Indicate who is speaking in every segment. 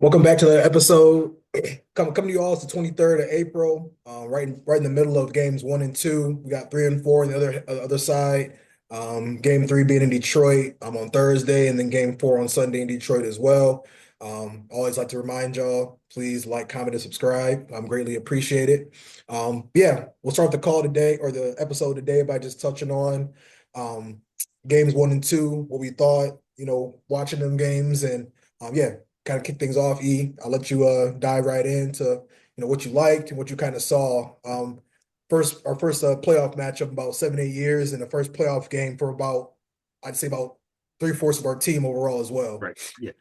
Speaker 1: Welcome back to the episode. Coming to you all, it's the 23rd of April, right in the middle of games one and two. We got three and four on the other side. Game three being in Detroit on Thursday, and then game four on Sunday in Detroit as well. Always like to remind y'all, please like, comment, and subscribe. I'm greatly appreciate it. Yeah, we'll start the call today or the episode today by just touching on um, games one and two, what we thought, watching them games, and yeah, kind of kick things off. I'll let you dive right into what you liked and what you kind of saw. Our first playoff matchup in about 7 8 years, and the first playoff game for about I'd say about three-fourths of our team overall as well.
Speaker 2: Right. Yeah.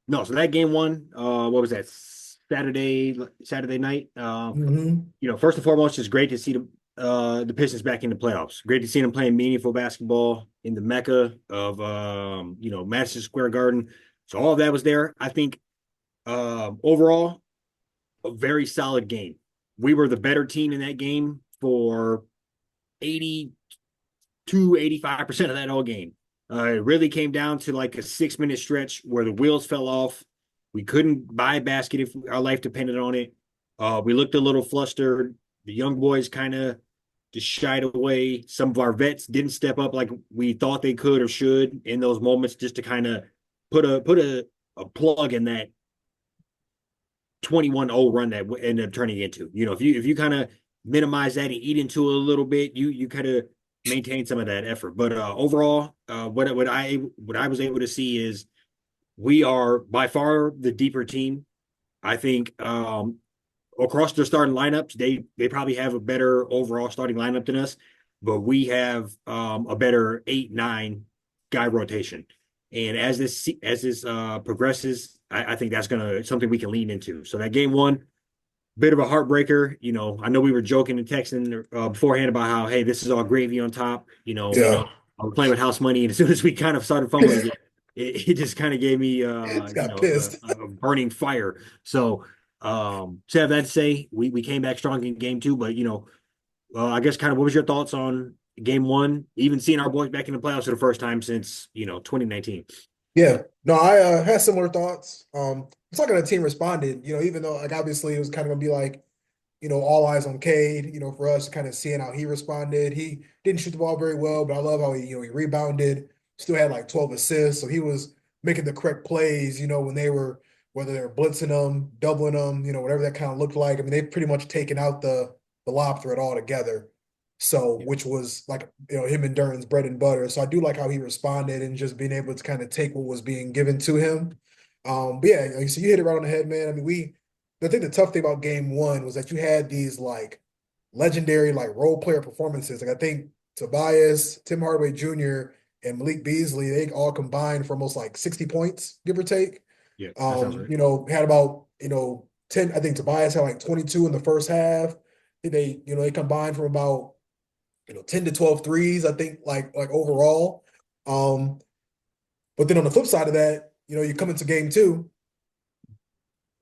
Speaker 2: No, so that game one, what was that? Saturday night. First and foremost, it's great to see the Pistons back in the playoffs. Great to see them playing meaningful basketball in the mecca of Madison Square Garden. So all of that was there. I think overall, a very solid game. We were the better team in that game for 85% of that whole game. It really came down to like a 6 minute stretch where the wheels fell off. We couldn't buy a basket if our life depended on it. We looked a little flustered. The young boys kind of just shied away. Some of our vets didn't step up like we thought they could or should in those moments, just to kind of put a plug in that 21-0 run that ended up turning into. If you kind of minimize that and eat into it a little bit, you kind of maintain some of that effort. But overall, what I was able to see is we are by far the deeper team. I think across their starting lineups, they probably have a better overall starting lineup than us, but we have a better 8 9 guy rotation. And as this progresses, I think that's gonna something we can lean into. So that game one, bit of a heartbreaker. I know we were joking and texting beforehand about how, hey, this is all gravy on top.
Speaker 1: Yeah,
Speaker 2: I'm playing with house money, and as soon as we kind of started fumbling it just kind of gave me
Speaker 1: it's got pissed.
Speaker 2: a burning fire. So to have that to say, we came back strong in game two, but I guess kind of what was your thoughts on game one, even seeing our boys back in the playoffs for the first time since 2019?
Speaker 1: Yeah, no, I had similar thoughts. It's like how the team responded. Even though like obviously it was kind of gonna be like all eyes on Cade, for us kind of seeing how he responded. He didn't shoot the ball very well, but I love how he rebounded, still had like 12 assists. So he was making the correct plays, when whether they were blitzing them, doubling them, whatever that kind of looked like. I mean, they've pretty much taken out the lob threat altogether. So,
Speaker 2: Yeah.
Speaker 1: which was like, him and Duran's bread and butter. So I do like how he responded and just being able to kind of take what was being given to him. But yeah, so you hit it right on the head, man. I mean, I think the tough thing about game one was that you had these like legendary like role player performances. Like I think Tobias, Tim Hardaway Jr., and Malik Beasley, they all combined for almost like 60 points, give or take.
Speaker 2: Yeah, that sounds right.
Speaker 1: Had about, 10, I think Tobias had like 22 in the first half. They combined from about, 10 to 12 threes, I think, like overall. Um, but then on the flip side of that, you come into game two.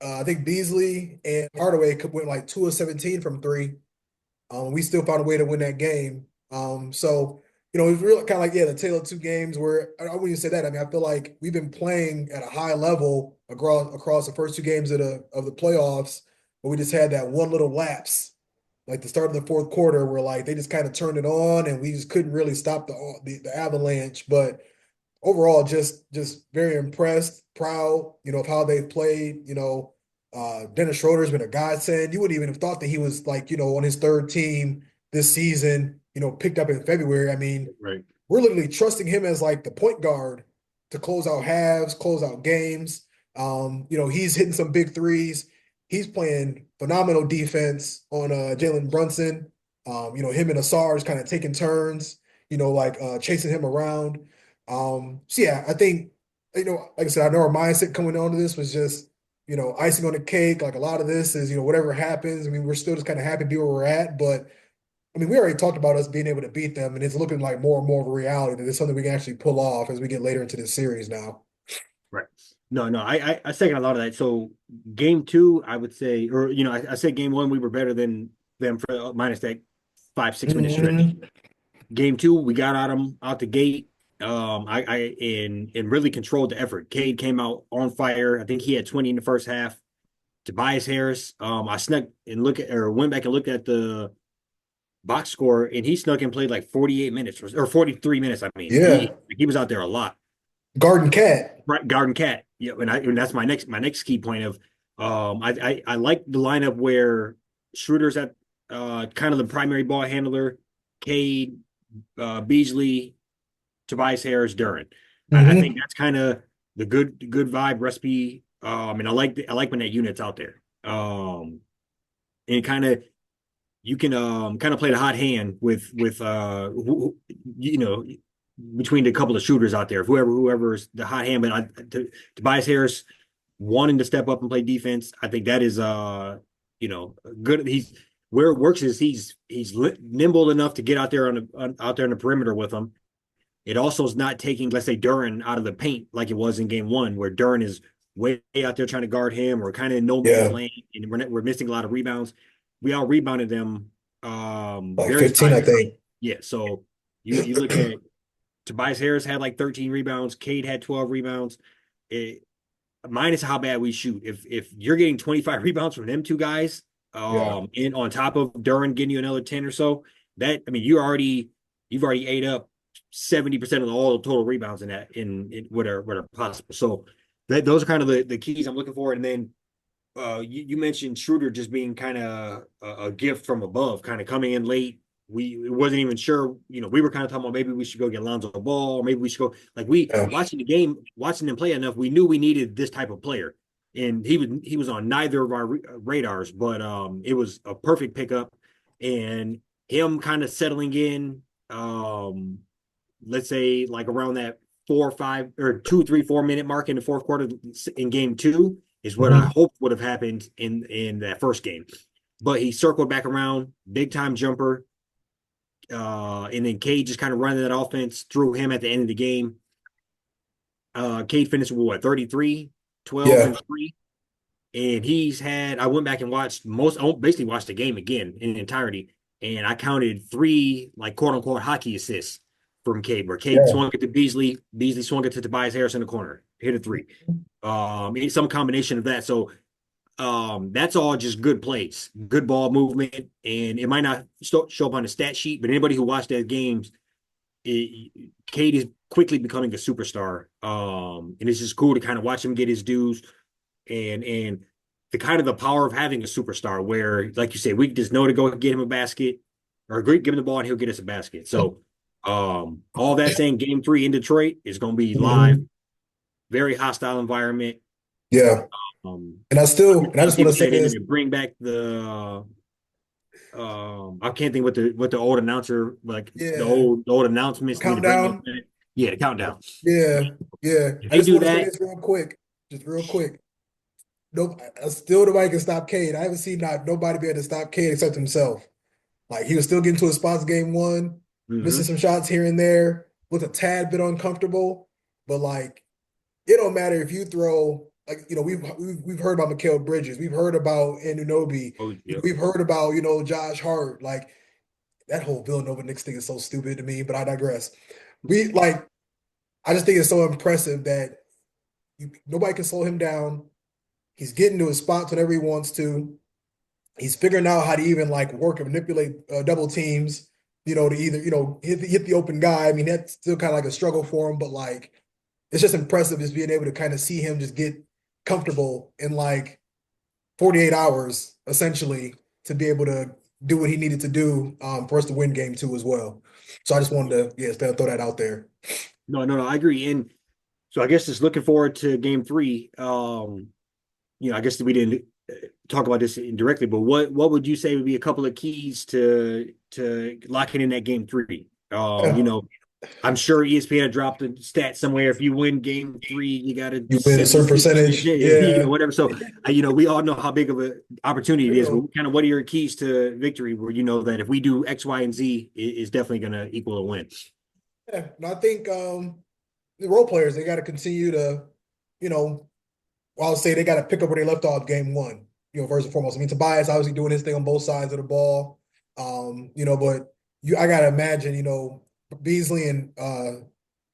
Speaker 1: I think Beasley and Hardaway went like 2 of 17 from three. We still found a way to win that game. It was really kind of like, yeah, the tale of two games where I wouldn't even say that. I mean, I feel like we've been playing at a high level across the first two games of the playoffs, but we just had that one little lapse, like the start of the fourth quarter, where like they just kind of turned it on and we just couldn't really stop the avalanche. But overall, just very impressed, proud, of how they've played. Dennis Schroeder's been a godsend. You wouldn't even have thought that he was like, on his third team this season, picked up in February. I mean,
Speaker 2: Right.
Speaker 1: we're literally trusting him as like the point guard to close out halves, close out games. He's hitting some big threes. He's playing phenomenal defense on Jalen Brunson. Him and Asar is kind of taking turns, like chasing him around. So yeah, I think, like I said, I know our mindset coming onto this was just, icing on the cake. Like a lot of this is, whatever happens. I mean, we're still just kind of happy to be where we're at. But I mean, we already talked about us being able to beat them, and it's looking like more and more of a reality that it's something we can actually pull off as we get later into this series now.
Speaker 2: Right. No, I second a lot of that. So game two, I would say, or I said game one we were better than them for minus that 5 6 minute stretch.
Speaker 1: Mhm.
Speaker 2: Game two, we got out the gate. and really controlled the effort. Cade came out on fire. I think he had 20 in the first half. Tobias Harris, I snuck and look at or went back and looked at the box score, and he snuck and played like 48 minutes or 43 minutes. I mean,
Speaker 1: Yeah,
Speaker 2: he was out there a lot.
Speaker 1: Garden Cat.
Speaker 2: Right, Garden Cat. Yeah, and that's my next key point of I like the lineup where Schroeder's at kind of the primary ball handler, Cade, Beasley, Tobias Harris, Duran. I think
Speaker 1: Hmm.
Speaker 2: that's kind of the good vibe recipe. And I like when that unit's out there. And kind of you can kind of play the hot hand with you know between the couple of shooters out there, whoever's the hot hand. But Tobias Harris wanting to step up and play defense, I think that is good. He's where it works is he's nimble enough to get out there out there on the perimeter with him. It also is not taking, let's say, Duran out of the paint like it was in game one, where Duran is way out there trying to guard him or kind of in no man's
Speaker 1: Yeah,
Speaker 2: land, and we're missing a lot of rebounds. We all rebounded them
Speaker 1: like
Speaker 2: very
Speaker 1: 15, I
Speaker 2: sizable.
Speaker 1: think.
Speaker 2: Yeah, so you look at Tobias Harris had like 13 rebounds, Cade had 12 rebounds. It, minus how bad we shoot. If you're getting 25 rebounds from them two guys,
Speaker 1: Yeah,
Speaker 2: and on top of Duran getting you another 10 or so, that I mean you've already ate up 70% of all the total rebounds in that in what are possible. So those are kind of the keys I'm looking for. And then you mentioned Schroeder just being kind of a gift from above, kind of coming in late. We wasn't even sure, we were kind of talking about maybe we should go get Lonzo Ball, or maybe we should go like we
Speaker 1: yeah,
Speaker 2: watching the game, watching them play enough. We knew we needed this type of player, and he was on neither of our radars, but it was a perfect pickup, and him kind of settling in. Let's say like around that 4 or 5 or 2, 3, 4 minute mark in the fourth quarter in game two is what I
Speaker 1: hmm,
Speaker 2: hoped would have happened in that first game. But he circled back around, big time jumper, and then Cade just kind of running that offense through him at the end of the game. Cade finished with what 33, 12,
Speaker 1: yeah,
Speaker 2: and 3. And I went back and basically watched the game again in entirety. And I counted 3, like quote unquote, hockey assists from Cade, where Cade
Speaker 1: yeah.
Speaker 2: swung it to Beasley swung it to Tobias Harris in the corner, hit a 3. Some combination of that. So that's all just good plays, good ball movement. And it might not show up on the stat sheet, but anybody who watched that games, Cade is quickly becoming a superstar. And it's just cool to kind of watch him get his dues and the kind of the power of having a superstar where, like you said, we just know to go get him a basket or give him the ball and he'll get us a basket. So all that saying, game three in Detroit is going to be live,
Speaker 1: Hmm.
Speaker 2: very hostile environment.
Speaker 1: Yeah.
Speaker 2: Um,
Speaker 1: And I
Speaker 2: some
Speaker 1: just want
Speaker 2: people
Speaker 1: to say
Speaker 2: say they're
Speaker 1: this.
Speaker 2: going to bring back I can't think what the old announcer, like
Speaker 1: Yeah.
Speaker 2: the old announcements need to bring those
Speaker 1: Countdown.
Speaker 2: back. Yeah, the countdown.
Speaker 1: Yeah. Yeah.
Speaker 2: If
Speaker 1: I
Speaker 2: they
Speaker 1: just
Speaker 2: do
Speaker 1: want to say
Speaker 2: that,
Speaker 1: this real quick. Just real quick. No, still nobody can stop Cade. I haven't seen nobody be able to stop Cade except himself. Like he was still getting to his spots game one, missing
Speaker 2: mhm.
Speaker 1: some shots here and there, looked a tad bit uncomfortable. But like it don't matter if you throw like we've heard about Mikal Bridges, we've heard about Anunoby,
Speaker 2: Oh, yeah.
Speaker 1: we've heard about Josh Hart. Like that whole Villanova Knicks thing is so stupid to me, but I digress. We like I just think it's so impressive that nobody can slow him down. He's getting to his spots whenever he wants to. He's figuring out how to even like work and manipulate double teams, to either hit the open guy. I mean, that's still kind of like a struggle for him, but like it's just impressive just being able to kind of see him just get comfortable in like 48 hours essentially to be able to do what he needed to do for us to win game two as well. So I just wanted to throw that out there.
Speaker 2: No, no, no, I agree. And so I guess just looking forward to game three. I guess we didn't talk about this indirectly, but what would you say would be a couple of keys to locking in that game three?
Speaker 1: Yeah.
Speaker 2: I'm sure ESPN dropped a stat somewhere. If you win game three, you got a
Speaker 1: You win a certain
Speaker 2: 76%,
Speaker 1: percentage. Yeah.
Speaker 2: whatever. So, we all know how big of an opportunity it is, but
Speaker 1: You
Speaker 2: kind of what are your keys to victory where you know that if we do X, Y, and Z, it is definitely going to equal a win?
Speaker 1: Yeah. And I think the role players, they got to continue to, you know, I'll say they got to pick up where they left off game one, first and foremost. I mean, Tobias obviously doing his thing on both sides of the ball. But I gotta imagine, Beasley and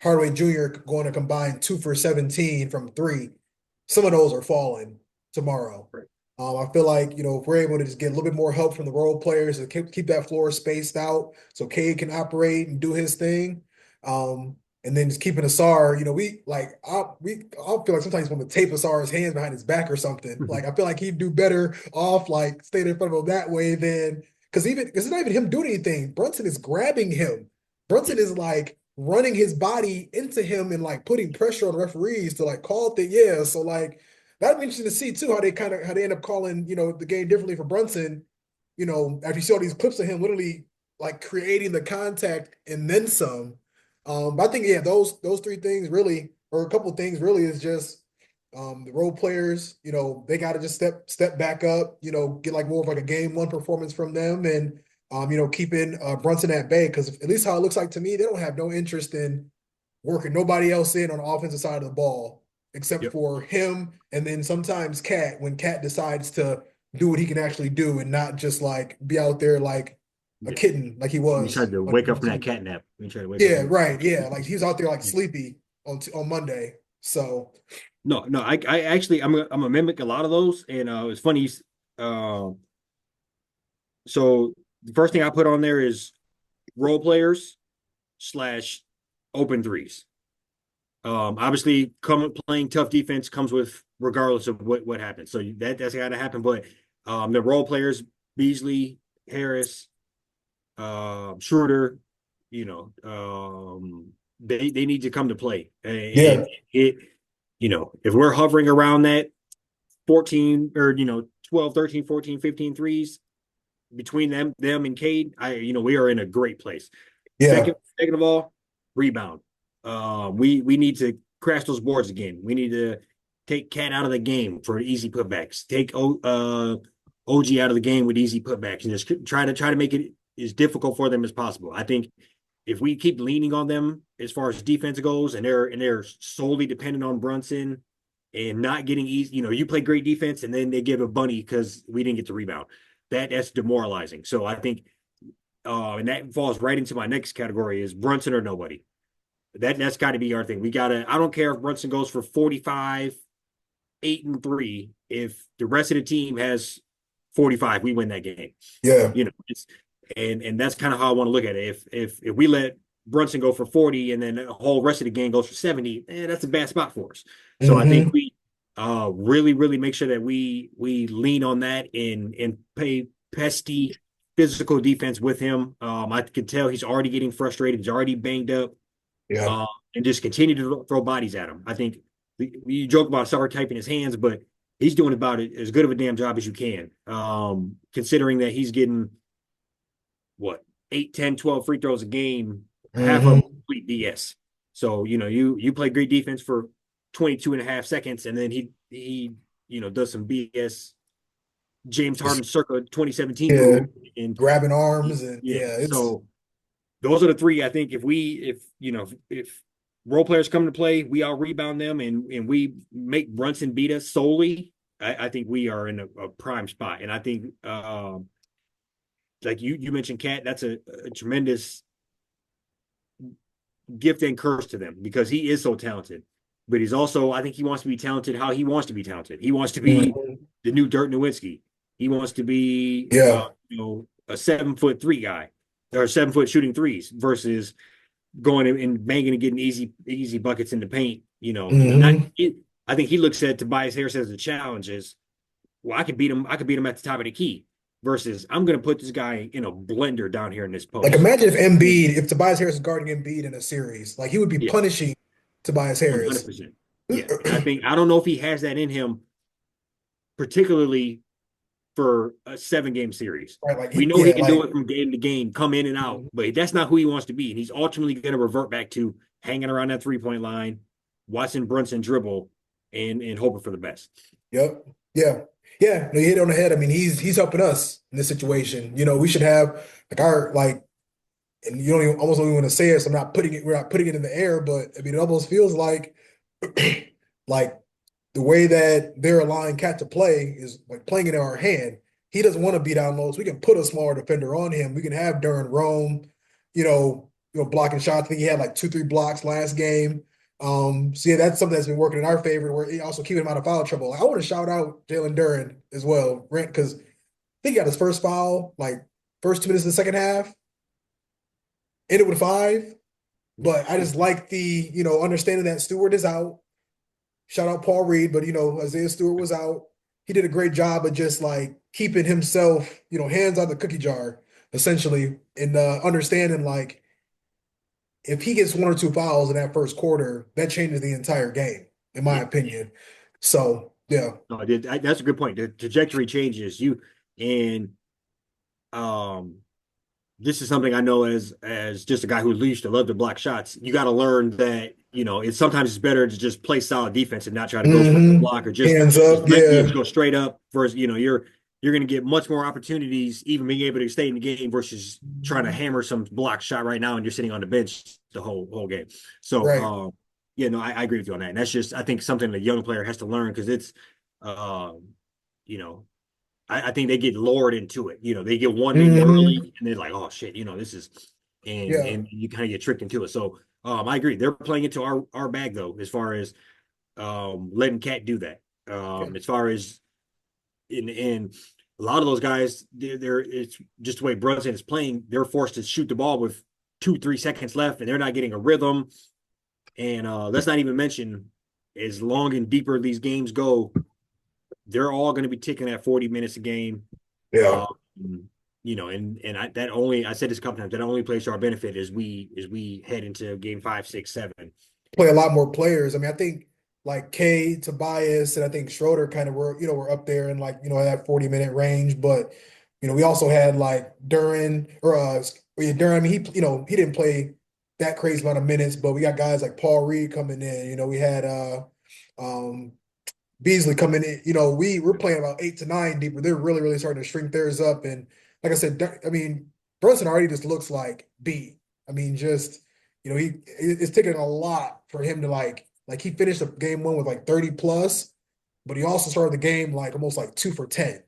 Speaker 1: Hardaway Jr. going to combine 2 for 17 from three. Some of those are falling tomorrow.
Speaker 2: Right.
Speaker 1: I feel like, if we're able to just get a little bit more help from the role players to keep that floor spaced out so Cade can operate and do his thing. And then just keeping Asar, I feel like sometimes want to tape Asar's hands behind his back or something. Like I feel like he'd do better off like staying in front of him that way than because it's not even him doing anything. Brunson is grabbing him. Brunson
Speaker 2: Yeah.
Speaker 1: is like running his body into him and like putting pressure on referees to like call it. Yeah, so like that'd be interesting to see too how they end up calling the game differently for Brunson. After you see all these clips of him literally like creating the contact and then some. But I think yeah, those three things really, or a couple of things really, is just the role players. They got to just step back up. Get like more of like a game one performance from them, and keeping Brunson at bay because at least how it looks like to me, they don't have no interest in working nobody else in on the offensive side of the ball except
Speaker 2: Yep.
Speaker 1: for him and then sometimes Cat when Cat decides to do what he can actually do and not just like be out there like a
Speaker 2: Yeah.
Speaker 1: kitten like he
Speaker 2: We
Speaker 1: was
Speaker 2: tried to
Speaker 1: like
Speaker 2: wake up from that cat nap. We tried to wake up
Speaker 1: yeah
Speaker 2: from.
Speaker 1: right yeah like he was out there like sleepy on Monday so
Speaker 2: No, no. I actually I'm a mimic a lot of those, and it's funny. Uh, so the first thing I put on there is role players slash open threes. Obviously, playing tough defense comes with regardless of what happens. So that's got to happen. But the role players, Beasley, Harris, Schroeder, they need to come to play.
Speaker 1: yeah
Speaker 2: And if we're hovering around that 14 or 12, 13, 14, 15 threes between them and Cade, we are in a great place.
Speaker 1: yeah
Speaker 2: Second of all, rebound. We need to crash those boards again. We need to take Cat out of the game for easy putbacks. Take OG out of the game with easy putbacks, and just try to make it as difficult for them as possible. I think if we keep leaning on them as far as defense goes, and they're solely dependent on Brunson and not getting easy, you play great defense, and then they give a bunny because we didn't get the rebound. That's demoralizing. So I think and that falls right into my next category is Brunson or nobody. That's got to be our thing. We got to. I don't care if Brunson goes for 45, 8-3. If the rest of the team has 45, we win that game.
Speaker 1: yeah
Speaker 2: It's and that's kind of how I want to look at it. If we let Brunson go for 40 and then the whole rest of the game goes for 70, that's a bad spot for us. So I think
Speaker 1: hmm
Speaker 2: we really, really make sure that we lean on that and pay pesty physical defense with him. I can tell he's already getting frustrated. He's already banged up.
Speaker 1: yeah
Speaker 2: And just continue to throw bodies at him. I think you joke about Sarr typing his hands, but he's doing about it as good of a damn job as you can. Considering that he's getting what 8, 10, 12 free throws a game, half of
Speaker 1: hmm
Speaker 2: complete BS. So, you play great defense for 22 and a half seconds, and then he does some BS James Harden circa 2017
Speaker 1: yeah
Speaker 2: move. And
Speaker 1: grabbing arms and
Speaker 2: yeah,
Speaker 1: yeah it's
Speaker 2: so those are the three. I think if role players come to play, we all rebound them and we make Brunson beat us solely. I think we are in a prime spot. And I think like you mentioned Cat, that's a tremendous gift and curse to them because he is so talented. But he's also, I think he wants to be talented how he wants to be talented. He wants to be
Speaker 1: Mhm.
Speaker 2: the new Dirk Nowitzki. He wants to be
Speaker 1: yeah
Speaker 2: a 7'3" guy or 7 foot shooting threes versus going and banging and getting easy buckets in the paint. Not
Speaker 1: hmm
Speaker 2: I think he looks at Tobias Harris as a challenge as well. I could beat him. I could beat him at the top of the key. Versus I'm going to put this guy in a blender down here in this
Speaker 1: Like
Speaker 2: post.
Speaker 1: imagine if Tobias Harris is guarding Embiid in a series, like he would be
Speaker 2: Yeah,
Speaker 1: punishing Tobias Harris.
Speaker 2: 100%. Yeah, and I don't know if he has that in him, particularly for a 7 game series.
Speaker 1: Right, like
Speaker 2: We know he
Speaker 1: yeah,
Speaker 2: can do it from game to game, come in and out,
Speaker 1: mhm.
Speaker 2: but that's not who he wants to be. And he's ultimately going to revert back to hanging around that 3 point line, watching Brunson dribble, and hoping for the best.
Speaker 1: Yep, yeah, yeah. No, you hit it on the head. I mean, he's helping us in this situation. We should have like our like, and you almost don't even want to say it. So we're not putting it in the air, but I mean, it almost feels like like the way that they're allowing Cat to play is like playing it in our hand. He doesn't want to be down low, so we can put a smaller defender on him. We can have Duran roam, blocking shots. I think he had like 2, 3 blocks last game. So yeah, that's something that's been working in our favor. We're also keeping him out of foul trouble. Like, I want to shout out Jalen Duren as well, Grant, because I think he got his first foul like first 2 minutes of the second half, ended with 5. But I just like the understanding that Stewart is out. Shout out Paul Reed, but Isaiah Stewart was out. He did a great job of just like keeping himself, hands on the cookie jar, essentially, and understanding like if he gets 1 or 2 fouls in that first quarter, that changes the entire game, in my
Speaker 2: Yeah,
Speaker 1: opinion. So yeah.
Speaker 2: no, that's a good point. The trajectory changes. And um, this is something I know as just a guy who used to love to block shots. You got to learn that it's sometimes it's better to just play solid defense and not try to go for the
Speaker 1: Hmm.
Speaker 2: block or
Speaker 1: Hands up,
Speaker 2: just
Speaker 1: yeah.
Speaker 2: go straight up. Versus you're going to get much more opportunities even being able to stay in the game versus trying to hammer some block shot right now and you're sitting on the bench the whole game. So
Speaker 1: Right.
Speaker 2: yeah, no, I agree with you on that. And that's just I think something a young player has to learn because it's you know I think they get lured into it. They get one maybe
Speaker 1: Hmm.
Speaker 2: early, and they're like, "Oh shit," this is,
Speaker 1: Yeah.
Speaker 2: and you kind of get tricked into it. So, I agree. They're playing into our bag though, as far as letting Cat do that.
Speaker 1: Yeah.
Speaker 2: As far as in a lot of those guys, they're it's just the way Brunson is playing. They're forced to shoot the ball with 2, 3 seconds left, and they're not getting a rhythm. And let's not even mention as long and deeper these games go, they're all going to be ticking at 40 minutes a game.
Speaker 1: Yeah.
Speaker 2: Um, and I said this a couple times, that only plays to our benefit as we head into game 5, 6, 7.
Speaker 1: Play a lot more players. I mean, I think like Cade, Tobias, and I think Schroeder kind of were up there in like, that 40-minute range. But, we also had like Duran or yeah, Duran. I mean, he didn't play that crazy amount of minutes, but we got guys like Paul Reed coming in. We had um Beasley coming in. We're playing about 8 to 9 deeper. They're really, really starting to shrink theirs up. And like I said, I mean, Brunson already just looks like beat. I mean, just it's taking a lot for him to like he finished the game 1 with like 30 plus, but he also started the game like almost like 2 for 10.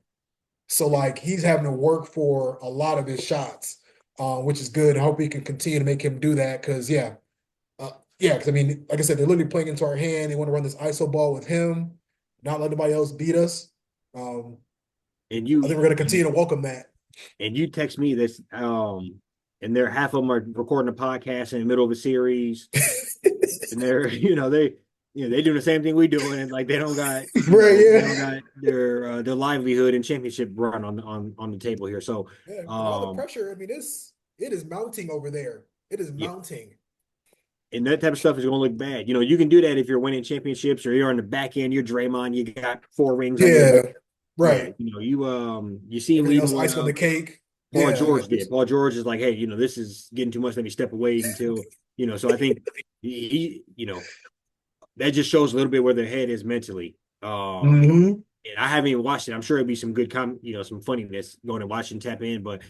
Speaker 1: So like he's having to work for a lot of his shots, which is good. I hope we can continue to make him do that because uh, yeah, because I mean, like I said, they're literally playing into our hand. They want to run this ISO ball with him, not let anybody else beat us. Um,
Speaker 2: And
Speaker 1: I
Speaker 2: you
Speaker 1: think we're going to continue
Speaker 2: and
Speaker 1: to welcome that.
Speaker 2: and you text me this, and they're half of them are recording a podcast in the middle of a series, and they're they doing the same thing we doing, and like
Speaker 1: Right?
Speaker 2: they don't
Speaker 1: Yeah.
Speaker 2: got their livelihood and championship run on the table here. So
Speaker 1: Yeah, and all the pressure. I mean, it is mounting over there. It is
Speaker 2: yeah,
Speaker 1: mounting.
Speaker 2: and that type of stuff is going to look bad. You can do that if you're winning championships or you're on the back end. You're Draymond. You got 4 rings under your belt.
Speaker 1: Yeah.
Speaker 2: Yeah,
Speaker 1: Right.
Speaker 2: you see him
Speaker 1: Everything
Speaker 2: even
Speaker 1: else
Speaker 2: what
Speaker 1: icing on the cake.
Speaker 2: Paul
Speaker 1: Yeah.
Speaker 2: George did. Paul George is like, hey, this is getting too much. Let me step away until So I think that just shows a little bit where their head is mentally.
Speaker 1: Hmm.
Speaker 2: And I haven't even watched it. I'm sure it'd be some good some funniness going and watching tap in. But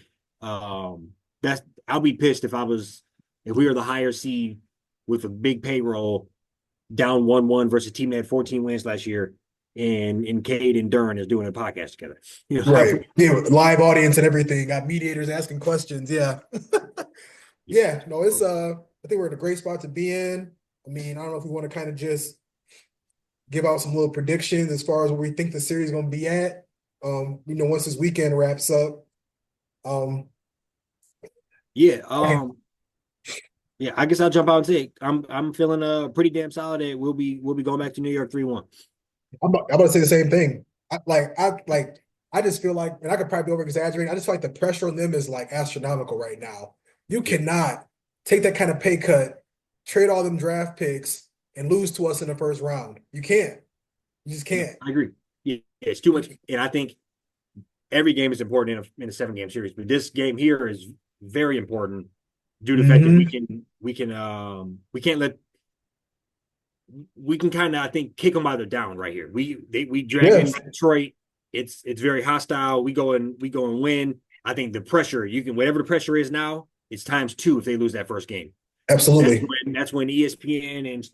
Speaker 2: that's I'll be pissed if we were the higher seed with a big payroll down 1-1 versus a team that had 14 wins last year, and Cade and Duran is doing a podcast together.
Speaker 1: Right. Yeah. Live audience and everything. Got mediators asking questions. Yeah. Yeah. No, it's I think we're in a great spot to be in. I mean, I don't know if we want to kind of just give out some little predictions as far as where we think the series is going to be at. Once this weekend wraps up. Um,
Speaker 2: Yeah.
Speaker 1: okay.
Speaker 2: Yeah, I guess I'll jump out and say I'm feeling pretty damn solid that we'll be going back to New York 3-1.
Speaker 1: I'm about to say the same thing. I just feel like, and I could probably be over exaggerating. I just feel like the pressure on them is like astronomical right now. You
Speaker 2: Yeah.
Speaker 1: cannot take that kind of pay cut, trade all them draft picks, and lose to us in the first round. You can't. You just
Speaker 2: No,
Speaker 1: can't.
Speaker 2: I agree. Yeah, it's too much. And I think every game is important in a 7 game series, but this game here is very important due to the fact that
Speaker 1: Hmm.
Speaker 2: we can't let we can kind of I think kick them either down right here. We drag
Speaker 1: Yeah,
Speaker 2: in Detroit. It's very hostile. We go and win. I think the pressure you can whatever the pressure is now, it's times 2 if they lose that first game.
Speaker 1: absolutely.
Speaker 2: That's when ESPN and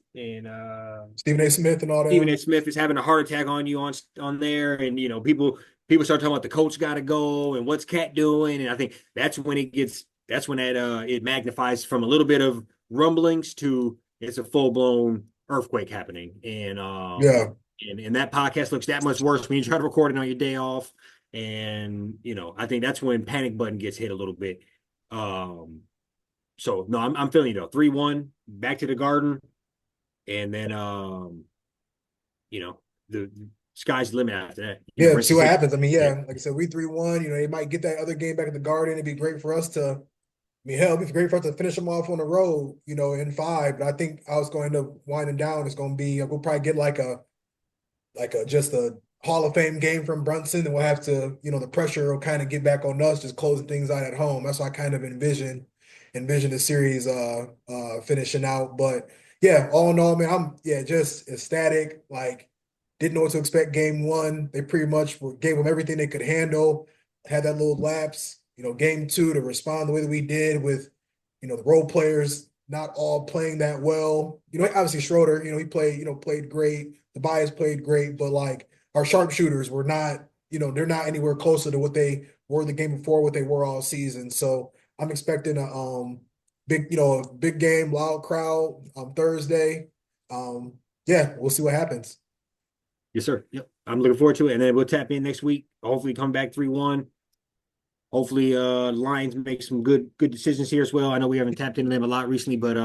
Speaker 1: Stephen A. Smith and all
Speaker 2: Stephen A.
Speaker 1: them.
Speaker 2: Smith is having a heart attack on you on there, and people start talking about the coach got to go and what's Cat doing, and I think that's when it gets that's when that it magnifies from a little bit of rumblings to it's a full blown earthquake happening.
Speaker 1: Yeah.
Speaker 2: And that podcast looks that much worse when you try to record it on your day off. And I think that's when panic button gets hit a little bit. Um, so no, I'm feeling 3-1 back to the Garden, and then you know, the sky's the limit after that.
Speaker 1: Yeah,
Speaker 2: Rest
Speaker 1: see
Speaker 2: of
Speaker 1: what
Speaker 2: the
Speaker 1: happens. I mean,
Speaker 2: yeah,
Speaker 1: yeah, like I said, we 3-1. They might get that other game back at the Garden. It'd be great for us to. I mean, hell, it'd be great for us to finish them off on the road. In five. But I think I was going to winding down. It's going to be. We'll probably get like a just a Hall of Fame game from Brunson, and we'll have to. The pressure will kind of get back on us, just closing things out at home. That's what I kind of envision the series finishing out. But yeah, all in all, man, I'm just ecstatic. Like, didn't know what to expect game one. They pretty much gave them everything they could handle. Had that little lapse. Game two to respond the way that we did with, the role players not all playing that well. Obviously Schroeder, he played great. Tobias played great, but like our sharpshooters were not, they're not anywhere closer to what they were the game before, what they were all season. So I'm expecting a big game, loud crowd on Thursday. Um, yeah, we'll see what happens.
Speaker 2: yes, sir. Yep. I'm looking forward to it. And then we'll tap in next week. Hopefully come back 3-1. Hopefully Lions make some good decisions here as well. I know we haven't tapped into them a lot recently, but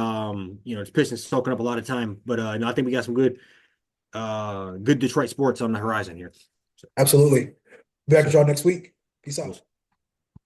Speaker 2: it's Pistons soaking up a lot of time. But no, I think we got some good Detroit sports on the horizon here. So,
Speaker 1: Absolutely.
Speaker 2: yes,
Speaker 1: Back at
Speaker 2: sir.
Speaker 1: y'all next week. Peace out.